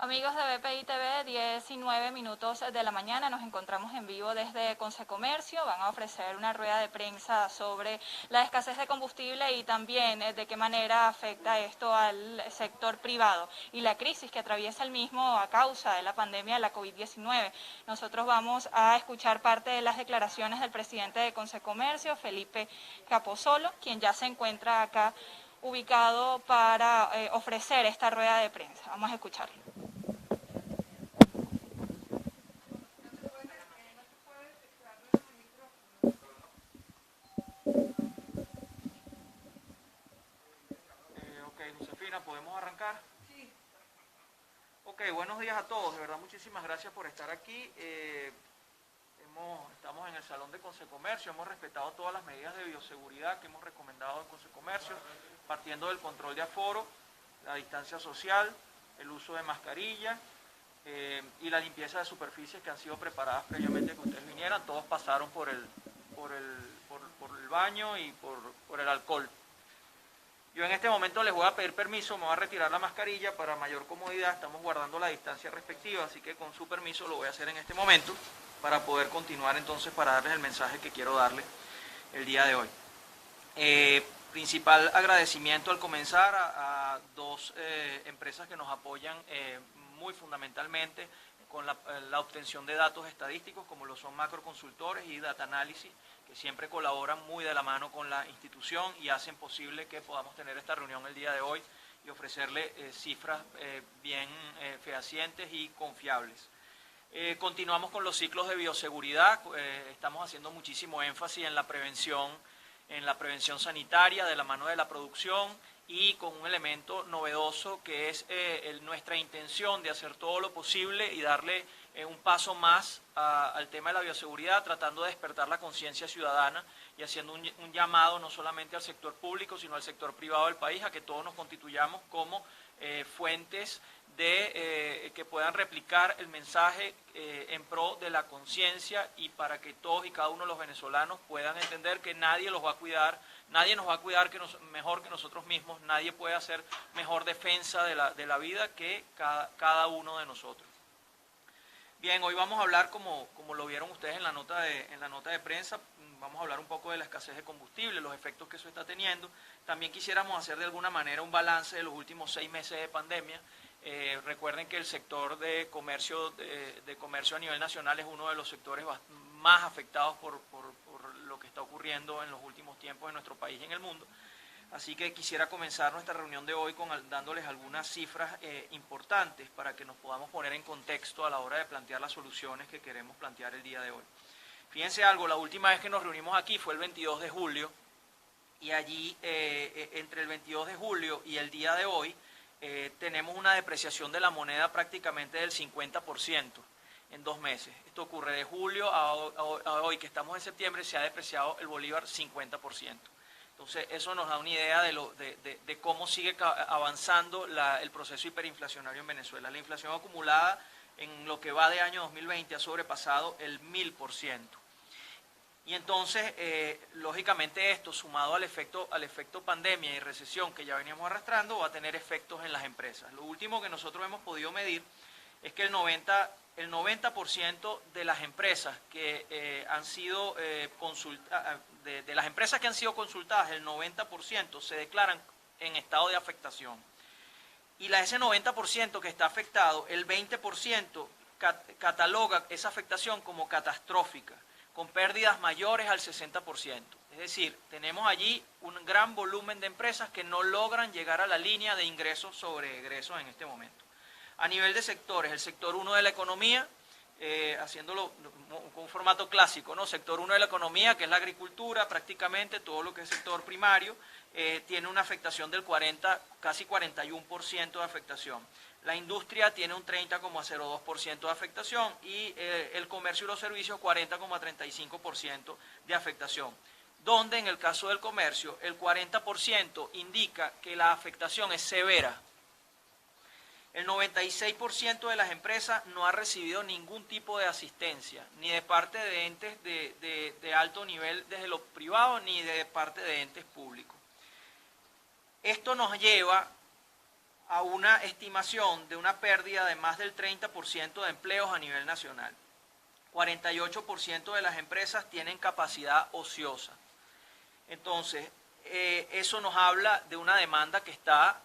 Amigos de BPI TV, 19 minutos de la mañana, nos encontramos en vivo desde Consecomercio. Van a ofrecer una rueda de prensa sobre la escasez de combustible y también de qué manera afecta esto al sector privado y la crisis que atraviesa el mismo a causa de la pandemia de la COVID-19. Nosotros vamos a escuchar parte de las declaraciones del presidente de Consecomercio, Felipe Capozolo, quien ya se encuentra acá ubicado para ofrecer esta rueda de prensa. Vamos a escucharlo. Ok, Josefina, ¿podemos arrancar? Sí. Ok, buenos días a todos. De verdad, muchísimas gracias por estar aquí. Estamos en el Salón de Consecomercio. Hemos respetado todas las medidas de bioseguridad que hemos recomendado en Consecomercio, partiendo del control de aforo, la distancia social, el uso de mascarilla y la limpieza de superficies que han sido preparadas previamente que ustedes vinieran. Todos pasaron por el baño y por el alcohol. Yo en este momento les voy a pedir permiso, me voy a retirar la mascarilla para mayor comodidad, estamos guardando la distancia respectiva, así que con su permiso lo voy a hacer en este momento para poder continuar entonces para darles el mensaje que quiero darles el día de hoy. Principal agradecimiento al comenzar a dos empresas que nos apoyan muy fundamentalmente con la obtención de datos estadísticos, como lo son Macroconsultores y Data Analysis, que siempre colaboran muy de la mano con la institución y hacen posible que podamos tener esta reunión el día de hoy y ofrecerle cifras bien fehacientes y confiables. Continuamos con los ciclos de bioseguridad, estamos haciendo muchísimo énfasis en la prevención sanitaria de la mano de la producción y con un elemento novedoso que es nuestra intención de hacer todo lo posible y darle un paso más al tema de la bioseguridad, tratando de despertar la conciencia ciudadana y haciendo un llamado no solamente al sector público, sino al sector privado del país, a que todos nos constituyamos como fuentes que puedan replicar el mensaje en pro de la conciencia y para que todos y cada uno de los venezolanos puedan entender que nadie los va a cuidar, nadie nos va a cuidar mejor que nosotros mismos, nadie puede hacer mejor defensa de la vida que cada uno de nosotros. Bien, hoy vamos a hablar, como lo vieron ustedes en la nota de prensa, vamos a hablar un poco de la escasez de combustible, los efectos que eso está teniendo. También quisiéramos hacer de alguna manera un balance de los últimos 6 meses de pandemia. Recuerden que el sector de comercio a nivel nacional es uno de los sectores más afectados por lo que está ocurriendo en los últimos tiempos en nuestro país y en el mundo. Así que quisiera comenzar nuestra reunión de hoy dándoles algunas cifras importantes para que nos podamos poner en contexto a la hora de plantear las soluciones que queremos plantear el día de hoy. Fíjense algo, la última vez que nos reunimos aquí fue el 22 de julio y allí entre el 22 de julio y el día de hoy tenemos una depreciación de la moneda prácticamente del 50% en 2 meses. Esto ocurre de julio a hoy que estamos en septiembre, se ha depreciado el bolívar 50%. Entonces, eso nos da una idea de cómo sigue avanzando el proceso hiperinflacionario en Venezuela. La inflación acumulada en lo que va de año 2020 ha sobrepasado el 1000%. Y entonces, lógicamente esto, sumado al efecto pandemia y recesión que ya veníamos arrastrando, va a tener efectos en las empresas. Lo último que nosotros hemos podido medir es que el 90% de las empresas que han sido consultadas, de las empresas que han sido consultadas, el 90% se declaran en estado de afectación. Y ese 90% que está afectado, el 20% cataloga esa afectación como catastrófica, con pérdidas mayores al 60%. Es decir, tenemos allí un gran volumen de empresas que no logran llegar a la línea de ingresos sobre egresos en este momento. A nivel de sectores, el sector 1 de la economía, haciéndolo con un formato clásico, ¿no? Sector 1 de la economía, que es la agricultura, prácticamente todo lo que es sector primario, tiene una afectación del casi 41% de afectación. La industria tiene un 30,02% de afectación y el comercio y los servicios 40,35% de afectación. Donde en el caso del comercio el 40% indica que la afectación es severa. El 96% de las empresas no ha recibido ningún tipo de asistencia, ni de parte de entes de alto nivel desde lo privado, ni de parte de entes públicos. Esto nos lleva a una estimación de una pérdida de más del 30% de empleos a nivel nacional. 48% de las empresas tienen capacidad ociosa. Entonces, eso nos habla de una demanda que está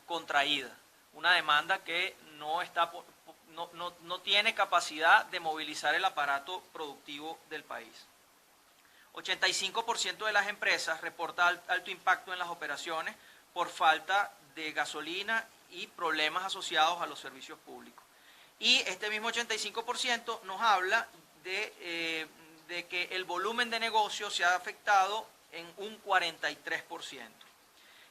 contraída, una demanda que no tiene capacidad de movilizar el aparato productivo del país. 85% de las empresas reporta alto impacto en las operaciones por falta de gasolina y problemas asociados a los servicios públicos. Y este mismo 85% nos habla de que el volumen de negocio se ha afectado en un 43%.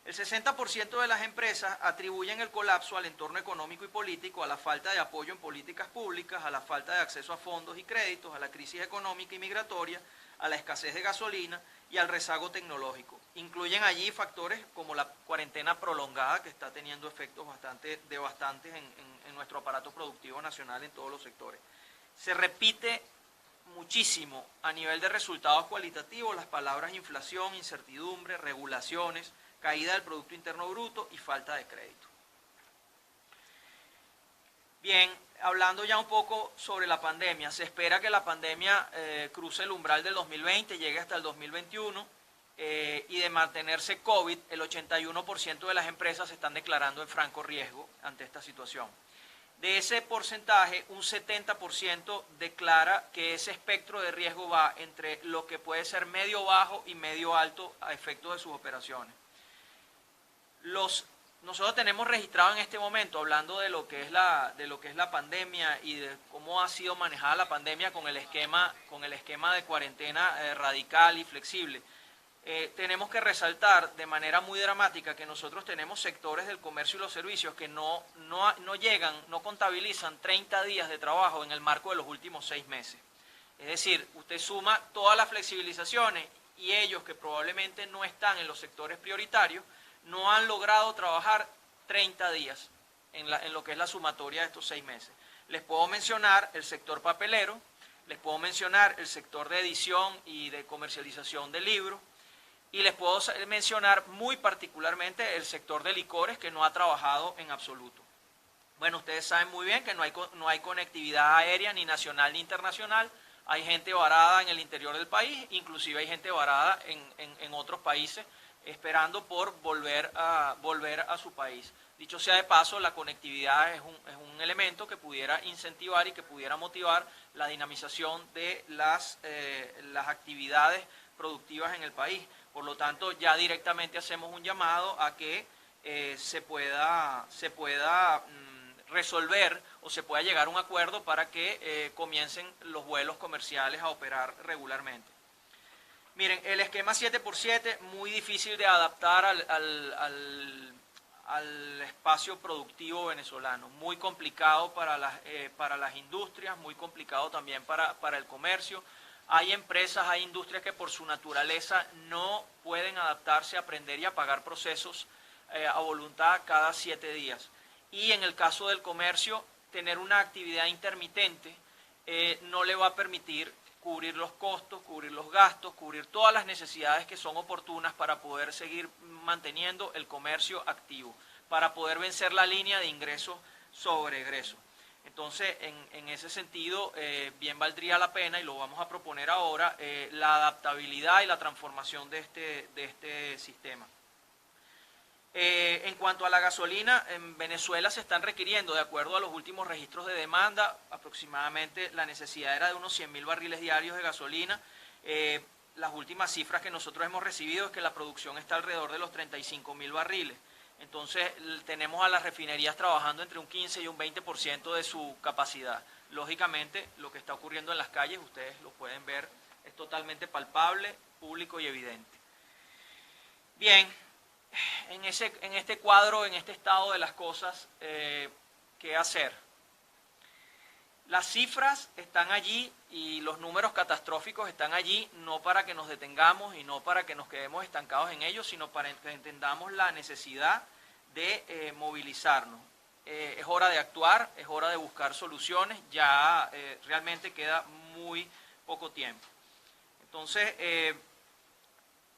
El 60% de las empresas atribuyen el colapso al entorno económico y político, a la falta de apoyo en políticas públicas, a la falta de acceso a fondos y créditos, a la crisis económica y migratoria, a la escasez de gasolina y al rezago tecnológico. Incluyen allí factores como la cuarentena prolongada, que está teniendo efectos bastante devastantes en nuestro aparato productivo nacional en todos los sectores. Se repite muchísimo a nivel de resultados cualitativos las palabras inflación, incertidumbre, regulaciones, caída del Producto Interno Bruto y falta de crédito. Bien, hablando ya un poco sobre la pandemia, se espera que la pandemia cruce el umbral del 2020, llegue hasta el 2021 y de mantenerse COVID, el 81% de las empresas se están declarando en franco riesgo ante esta situación. De ese porcentaje, un 70% declara que ese espectro de riesgo va entre lo que puede ser medio bajo y medio alto a efectos de sus operaciones. Nosotros tenemos registrado en este momento, hablando de lo que es la pandemia y de cómo ha sido manejada la pandemia con el esquema de cuarentena radical y flexible. Tenemos que resaltar de manera muy dramática que nosotros tenemos sectores del comercio y los servicios que no contabilizan 30 días de trabajo en el marco de los últimos 6 meses. Es decir, usted suma todas las flexibilizaciones y ellos que probablemente no están en los sectores prioritarios, no han logrado trabajar 30 días en lo que es la sumatoria de estos 6 meses. Les puedo mencionar el sector papelero, les puedo mencionar el sector de edición y de comercialización de libros, y les puedo mencionar muy particularmente el sector de licores, que no ha trabajado en absoluto. Bueno, ustedes saben muy bien que no hay conectividad aérea ni nacional ni internacional, hay gente varada en el interior del país, inclusive hay gente varada en otros países, esperando por volver a su país. Dicho sea de paso, la conectividad es un elemento que pudiera incentivar y que pudiera motivar la dinamización de las actividades productivas en el país. Por lo tanto, ya directamente hacemos un llamado a que se pueda resolver o se pueda llegar a un acuerdo para que comiencen los vuelos comerciales a operar regularmente. Miren, el esquema 7x7, muy difícil de adaptar al espacio productivo venezolano, muy complicado para las industrias, muy complicado también para el comercio. Hay empresas, hay industrias que por su naturaleza no pueden adaptarse, aprender y apagar procesos a voluntad cada 7 días. Y en el caso del comercio, tener una actividad intermitente no le va a permitir cubrir los costos, cubrir los gastos, cubrir todas las necesidades que son oportunas para poder seguir manteniendo el comercio activo, para poder vencer la línea de ingresos sobre egresos. Entonces, en ese sentido, bien valdría la pena, y lo vamos a proponer ahora, la adaptabilidad y la transformación de este sistema. En cuanto a la gasolina, en Venezuela se están requiriendo, de acuerdo a los últimos registros de demanda, aproximadamente la necesidad era de unos 100.000 barriles diarios de gasolina. Las últimas cifras que nosotros hemos recibido es que la producción está alrededor de los 35.000 barriles. Entonces tenemos a las refinerías trabajando entre un 15 y un 20% de su capacidad. Lógicamente, lo que está ocurriendo en las calles, ustedes lo pueden ver, es totalmente palpable, público y evidente. Bien. En este cuadro, en este estado de las cosas, ¿qué hacer? Las cifras están allí y los números catastróficos están allí, no para que nos detengamos y no para que nos quedemos estancados en ellos, sino para que entendamos la necesidad de movilizarnos. Es hora de actuar, es hora de buscar soluciones, ya realmente queda muy poco tiempo. Entonces,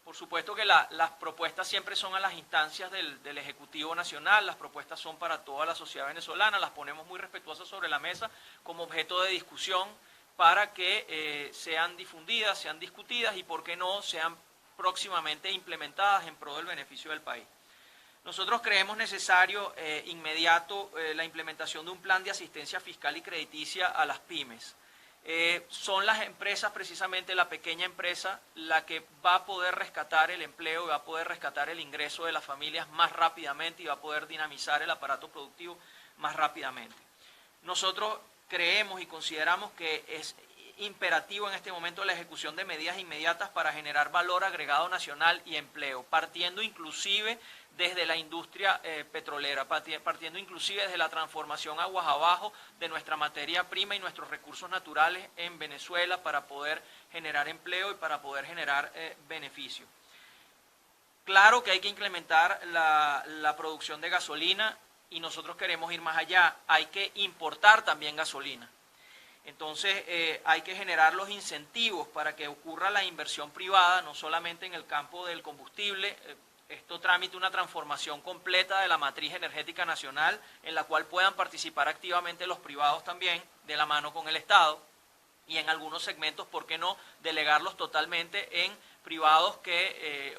Por supuesto que las propuestas siempre son a las instancias del Ejecutivo Nacional, las propuestas son para toda la sociedad venezolana, las ponemos muy respetuosas sobre la mesa como objeto de discusión para que sean difundidas, sean discutidas y, por qué no, sean próximamente implementadas en pro del beneficio del país. Nosotros creemos necesario inmediato la implementación de un plan de asistencia fiscal y crediticia a las pymes. Son las empresas, precisamente la pequeña empresa, la que va a poder rescatar el empleo, va a poder rescatar el ingreso de las familias más rápidamente y va a poder dinamizar el aparato productivo más rápidamente. Nosotros creemos y consideramos que es imperativo en este momento la ejecución de medidas inmediatas para generar valor agregado nacional y empleo, partiendo inclusive desde la industria petrolera, partiendo inclusive desde la transformación aguas abajo de nuestra materia prima y nuestros recursos naturales en Venezuela para poder generar empleo y para poder generar beneficio. Claro que hay que incrementar la producción de gasolina y nosotros queremos ir más allá, hay que importar también gasolina. Entonces hay que generar los incentivos para que ocurra la inversión privada, no solamente en el campo del combustible. Esto tramite una transformación completa de la matriz energética nacional, en la cual puedan participar activamente los privados también, de la mano con el Estado, y en algunos segmentos, ¿por qué no?, delegarlos totalmente en privados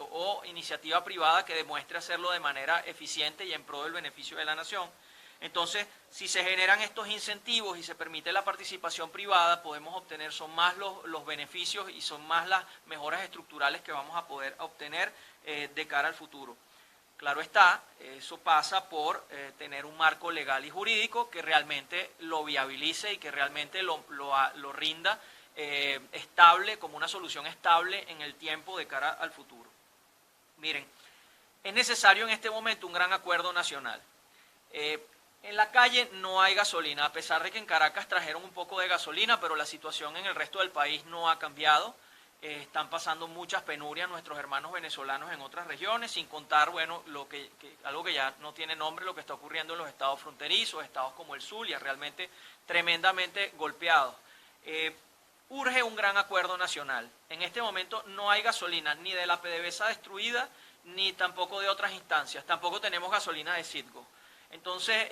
o iniciativa privada que demuestre hacerlo de manera eficiente y en pro del beneficio de la nación. Entonces, si se generan estos incentivos y se permite la participación privada, podemos obtener, son más los beneficios y son más las mejoras estructurales que vamos a poder obtener de cara al futuro. Claro está, eso pasa por tener un marco legal y jurídico que realmente lo viabilice y que realmente lo rinda estable, como una solución estable en el tiempo de cara al futuro. Miren, es necesario en este momento un gran acuerdo nacional. En la calle no hay gasolina, a pesar de que en Caracas trajeron un poco de gasolina, pero la situación en el resto del país no ha cambiado. Están pasando muchas penurias nuestros hermanos venezolanos en otras regiones, sin contar, bueno, algo que ya no tiene nombre, lo que está ocurriendo en los estados fronterizos, estados como el Zulia, realmente tremendamente golpeados. Urge un gran acuerdo nacional. En este momento no hay gasolina ni de la PDVSA destruida, ni tampoco de otras instancias. Tampoco tenemos gasolina de Citgo. Entonces,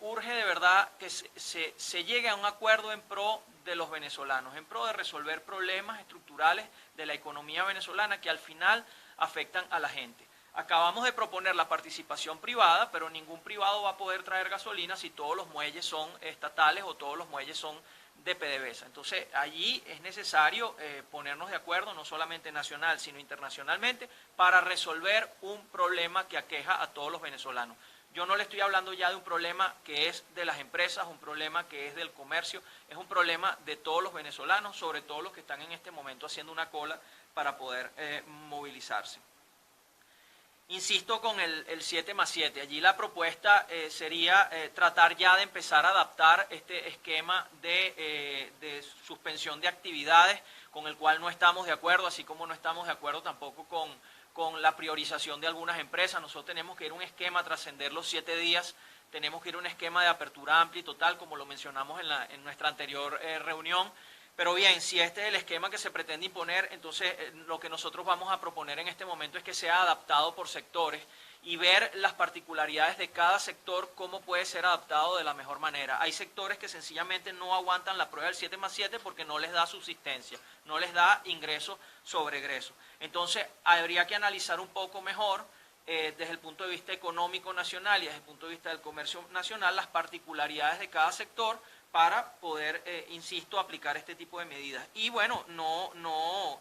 urge de verdad que se llegue a un acuerdo en pro de los venezolanos, en pro de resolver problemas estructurales de la economía venezolana que al final afectan a la gente. Acabamos de proponer la participación privada, pero ningún privado va a poder traer gasolina si todos los muelles son estatales o todos los muelles son de PDVSA. Entonces, allí es necesario ponernos de acuerdo, no solamente nacional, sino internacionalmente, para resolver un problema que aqueja a todos los venezolanos. Yo no le estoy hablando ya de un problema que es de las empresas, un problema que es del comercio, es un problema de todos los venezolanos, sobre todo los que están en este momento haciendo una cola para poder movilizarse. Insisto con el 7+7, allí la propuesta sería tratar ya de empezar a adaptar este esquema de suspensión de actividades con el cual no estamos de acuerdo, así como no estamos de acuerdo tampoco con la priorización de algunas empresas. Nosotros tenemos que ir a un esquema, trascender los 7 días, tenemos que ir a un esquema de apertura amplia y total, como lo mencionamos en nuestra anterior reunión. Pero bien, si este es el esquema que se pretende imponer, entonces lo que nosotros vamos a proponer en este momento es que sea adaptado por sectores y ver las particularidades de cada sector, cómo puede ser adaptado de la mejor manera. Hay sectores que sencillamente no aguantan la prueba del 7+7 porque no les da subsistencia, no les da ingreso sobre egreso. Entonces, habría que analizar un poco mejor desde el punto de vista económico nacional y desde el punto de vista del comercio nacional las particularidades de cada sector para poder, insisto, aplicar este tipo de medidas. Y bueno, no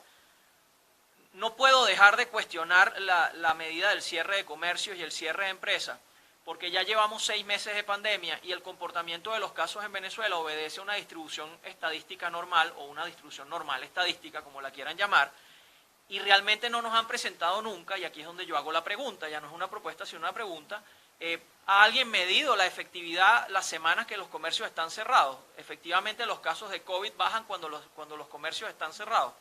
puedo dejar de cuestionar la medida del cierre de comercios y el cierre de empresas, porque ya llevamos 6 meses de pandemia y el comportamiento de los casos en Venezuela obedece a una distribución estadística normal o una distribución normal estadística, como la quieran llamar, y realmente no nos han presentado nunca, y aquí es donde yo hago la pregunta, ya no es una propuesta sino una pregunta, ¿ha alguien medido la efectividad las semanas que los comercios están cerrados? Efectivamente los casos de COVID bajan cuando los comercios están cerrados.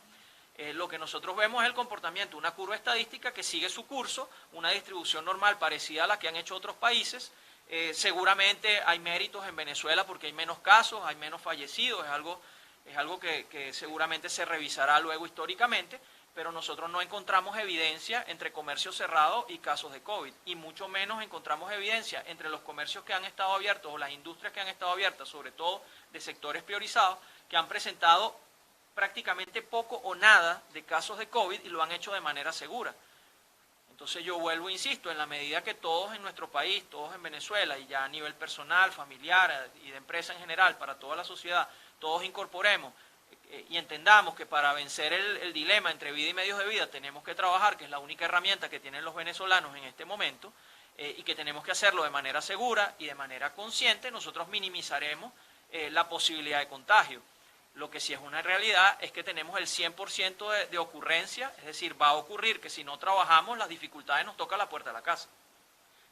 Lo que nosotros vemos es el comportamiento, una curva estadística que sigue su curso, una distribución normal parecida a la que han hecho otros países. Seguramente hay méritos en Venezuela porque hay menos casos, hay menos fallecidos, es algo que seguramente se revisará luego históricamente, pero nosotros no encontramos evidencia entre comercio cerrado y casos de COVID, y mucho menos encontramos evidencia entre los comercios que han estado abiertos o las industrias que han estado abiertas, sobre todo de sectores priorizados, que han presentado prácticamente poco o nada de casos de COVID y lo han hecho de manera segura. Entonces yo vuelvo, insisto, en la medida que todos en nuestro país, todos en Venezuela, y ya a nivel personal, familiar y de empresa en general, para toda la sociedad, todos incorporemos y entendamos que para vencer el dilema entre vida y medios de vida tenemos que trabajar, que es la única herramienta que tienen los venezolanos en este momento, y que tenemos que hacerlo de manera segura y de manera consciente, nosotros minimizaremos la posibilidad de contagio. Lo que sí es una realidad es que tenemos el 100% de ocurrencia, es decir, va a ocurrir que si no trabajamos las dificultades nos tocan la puerta de la casa.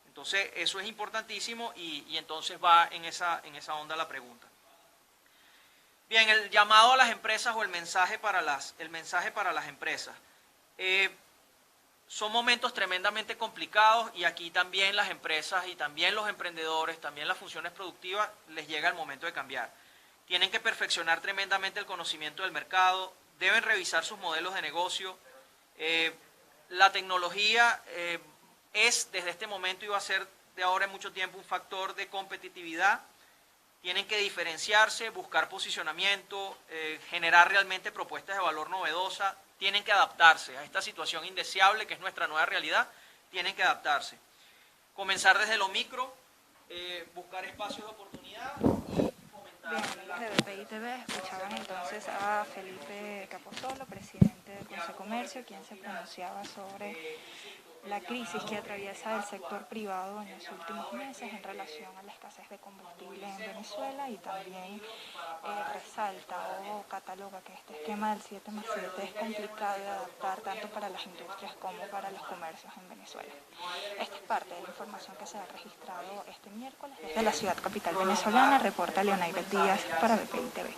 Entonces eso es importantísimo y entonces va en esa onda la pregunta. Bien, el llamado a las empresas o el mensaje para las empresas. Son momentos tremendamente complicados y aquí también las empresas y también los emprendedores, también las funciones productivas, les llega el momento de cambiar. Tienen que perfeccionar tremendamente el conocimiento del mercado, deben revisar sus modelos de negocio. La tecnología es desde este momento y va a ser de ahora en mucho tiempo un factor de competitividad. Tienen que diferenciarse, buscar posicionamiento, generar realmente propuestas de valor novedosa, tienen que adaptarse a esta situación indeseable que es nuestra nueva realidad, tienen que adaptarse. Comenzar desde lo micro, buscar espacios de oportunidad y fomentar... Bien, amigos de BPI TV, escuchaban entonces a Felipe Capozolo, presidente de Consecomercio, quien se pronunciaba sobre la crisis que atraviesa el sector privado en los últimos meses en relación a la escasez de combustible en Venezuela y también resalta o cataloga que este esquema del 7+7 es complicado de adaptar tanto para las industrias como para los comercios en Venezuela. Esta es parte de la información que se ha registrado este miércoles desde la ciudad capital venezolana, reporta Leonaides Díaz para BPI TV.